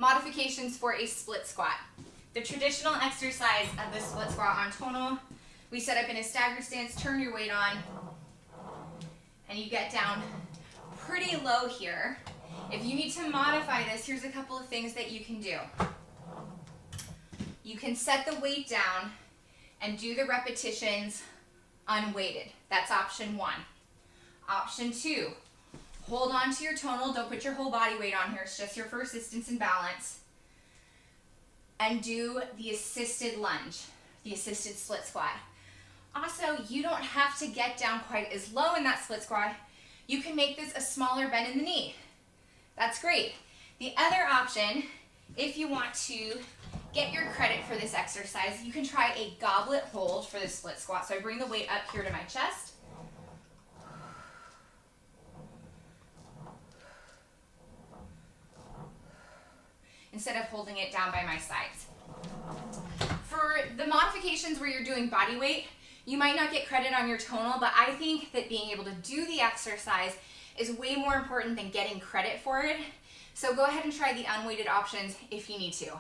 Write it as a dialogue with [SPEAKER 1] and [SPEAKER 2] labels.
[SPEAKER 1] modifications for a split squat. The traditional exercise of the split squat on tonal, we set up in a stagger stance, turn your weight on, and you get down pretty low here. If you need to modify this, here's a couple of things that you can do. You can set the weight down and do the repetitions unweighted. That's option 1. Option 2, hold on to your tonal. Don't put your whole body weight on here. It's just here for assistance and balance. And do the assisted lunge, the assisted split squat. Also, you don't have to get down quite as low in that split squat. You can make this a smaller bend in the knee. That's great. The other option, if you want to get your credit for this exercise, you can try a goblet hold for the split squat. So I bring the weight up here to my chest. Instead of holding it down by my sides. For the modifications where you're doing body weight, you might not get credit on your tonal, but I think that being able to do the exercise is way more important than getting credit for it. So go ahead and try the unweighted options if you need to.